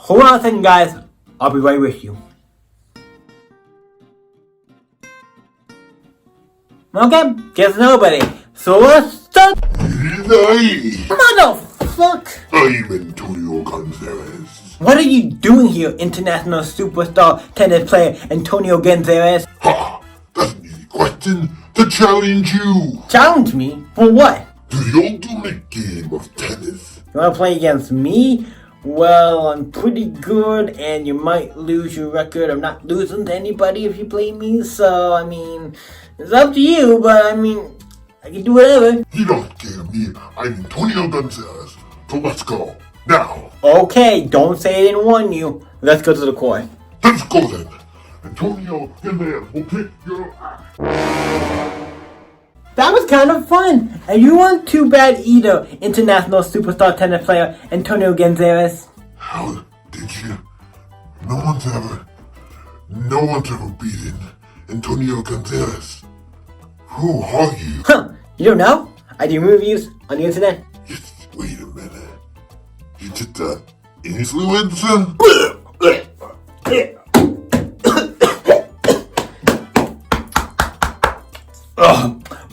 hold on a second, guys. I'll be right with you. Okay, guess nobody. So let's start. Motherfuck! I'm Antonio Gonzalez. What are you doing here, international superstar tennis player Antonio Gonzalez? Ha! That's an easy question to challenge you Challenge me? For what? to the ultimate game of tennis. You wanna play against me? Well, I'm pretty good, and you might lose your record. I'm not losing to anybody if you play me, so, I mean, it's up to you, but, I mean, I can do whatever. You don't game me. I'm Antonio Gonzalez. So let's go. Now, Okay, don't say I didn't warn you. Let's go to the court. let's go then. Antonio Gonzalez will kick your ass. That was kind of fun, and you weren't too bad either, international superstar tennis player Antonio Gonzalez. How did you? No one's ever beaten Antonio Gonzalez. Who are you? Huh, you don't know? I do reviews on the internet. Wait a minute. You did the influencer?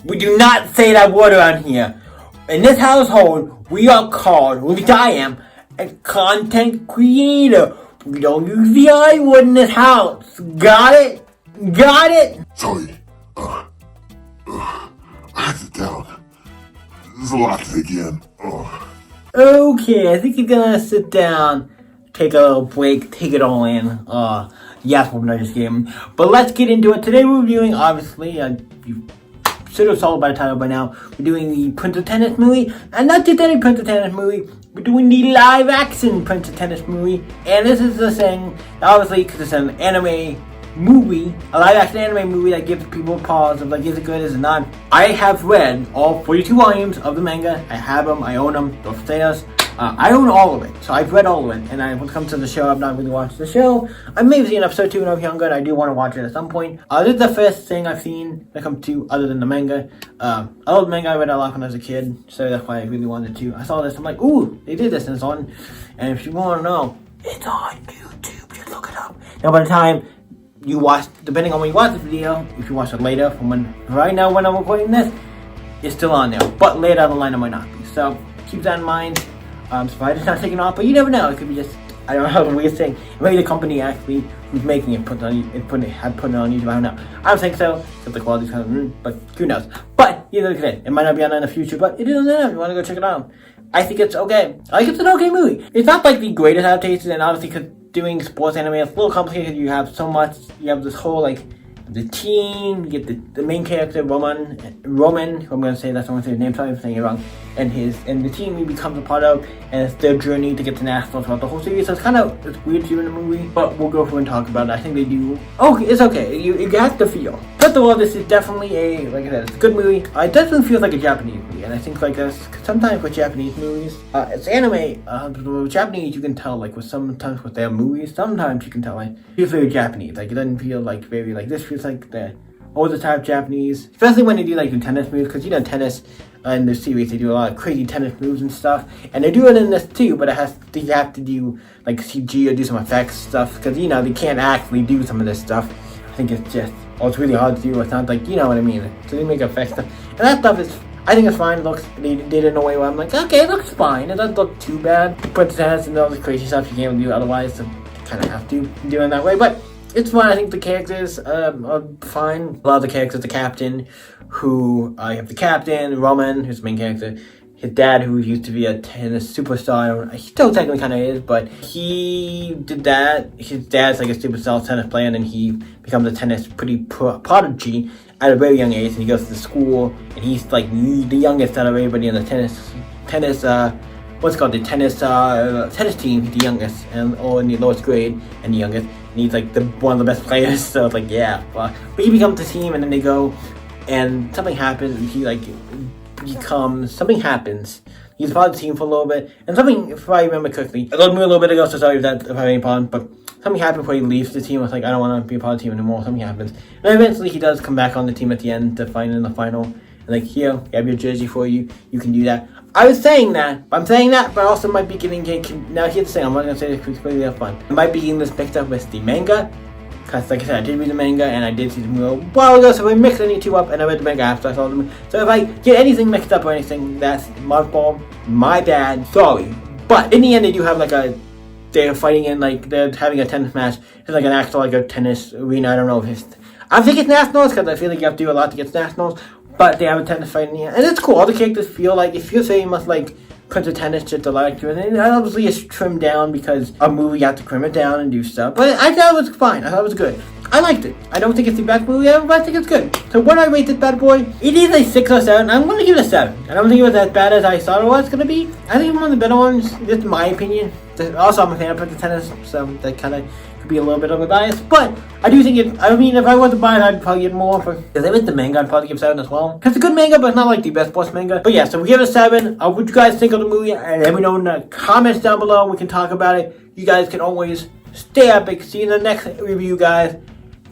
We do not say that word around here. In this household, we are called, at least I am, a content creator. We don't use the I word in this house. Got it? Got it? Sorry. I had to down. There's a lot to take in. Okay, I think you're gonna sit down, take a little break, take it all in. Yes, we're not just game. But let's get into it. Today we're reviewing, obviously, you should have saw by the title by now, we're doing the Prince of Tennis movie, and not just any Prince of Tennis movie, we're doing the live action Prince of Tennis movie, and this is the thing, obviously, because it's an anime movie, a live action anime movie that gives people a pause of like, is it good, is it not? I have read all 42 volumes of the manga, I have them, I own them, don't say us. I own all of it, so I've read all of it, and when it comes to the show, I've not really watched the show. I may have seen episode 2 when I was younger, and I do want to watch it at some point. This is the first thing I've seen when it comes to, other than the manga. I love the manga, I read it a lot when I was a kid, so that's why I really wanted to. I saw this, I'm like, ooh, they did this, and it's on, and if you want to know, it's on YouTube, just look it up. Now, by the time you watch, depending on when you watch the video, if you watch it later, from when, right now when I'm recording this, it's still on there, but later down the line it might not be, so keep that in mind. Surprised it's not taking off, but you never know. It could be just, I don't know, the weird thing. Maybe the company actually who's making it put it on YouTube. I don't know. I don't think so. Because the quality's kind of, but who knows. But either look at it. It might not be on in the future, but it is on there if you want to go check it out. I think it's okay. I think it's an okay movie. It's not like the greatest adaptation, and obviously because doing sports anime is a little complicated. You have so much. You have this whole like the team. You get the main character Roman. Who I'm gonna say that's I'm gonna say his name. Sorry if I'm saying it wrong. And the team he becomes a part of, and it's their journey to get to nationals throughout the whole series. So it's weird to in the movie, but we'll go through and talk about it. I think they do. Okay, it's okay. You have to feel. First of all, this is definitely like I said, it's a good movie. It doesn't feel like a Japanese movie, and I think like sometimes with Japanese movies, it's anime. With Japanese, you can tell like sometimes with their movies, sometimes you can tell like it feels very Japanese. Like it doesn't feel like very like this feels like the older type Japanese, especially when they do like the tennis moves, because tennis in the series they do a lot of crazy tennis moves and stuff, and they do it in this too, but you have to do like CG or do some effects stuff, because they can't actually do some of this stuff. I think it's just it's really hard to do. It's not like what I mean. So they make effects stuff, and that stuff is I think it's fine. It looks they did it in a way where I'm like, okay, it looks fine. It doesn't look too bad. But tennis and all this crazy stuff you can't do otherwise, so you kind of have to do it that way, but it's fine. I think the characters are fine. A lot of the characters, the captain, I have the captain, Roman, who's the main character, his dad, who used to be a tennis superstar, he still technically kind of is, but he did that. His dad's like a superstar tennis player, and then he becomes a tennis prodigy at a very young age, and he goes to school, and he's like the youngest out of everybody in the tennis tennis team. He's the youngest, and in the lowest grade, and the youngest, and he's like one of the best players. So it's like but he becomes the team, and then they go, and something happens, and something happens. He's part of the team for a little bit, and something, if I remember correctly, I told me a little bit ago, so sorry if I have any problem, but something happened before he leaves the team. I was like, I don't want to be a part of the team anymore. Something happens, and eventually he does come back on the team at the end to fight in the final. And like, here, I have your jersey for you. You can do that. I was saying that, but I also might be getting now here's the thing, I'm not gonna say this completely up front. I might be getting this mixed up with the manga, because like I said, I did read the manga and I did see the movie a while ago, so if I mix any two up and I read the manga after I saw the movie. So if I get anything mixed up or anything, that's my fault, my bad, sorry. But in the end, they do have like they're fighting in like, they're having a tennis match. It's like an actual like a tennis arena, I don't know if it's, I think it's nationals, because I feel like you have to do a lot to get to nationals. But they have a tennis fight in the end. And it's cool. All the characters feel like, if you're saying you must like Prince of Tennis just to like to it, and obviously it's trimmed down because a movie you have to trim it down and do stuff. But I thought it was fine. I thought it was good. I liked it. I don't think it's the best movie ever, but I think it's good. So when I rate this bad boy, it is a 6 or 7. I'm going to give it a 7. I don't think it was as bad as I thought it was going to be. I think it's one of the better ones. Just my opinion. Also, I'm a fan of Prince of Tennis, so that kind of could be a little bit of a bias. But I do think it, I mean, if I was to buy it, I'd probably get more. Because I read the manga, I'd probably give 7 as well. Because it's a good manga, but it's not like the best sports manga. But yeah, so we give it a 7. What do you guys think of the movie? And let me know in the comments down below. We can talk about it. You guys can always stay epic. See you in the next review, guys.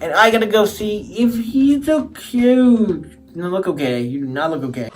And I gotta go see if he's so cute. You don't look okay. You do not look okay.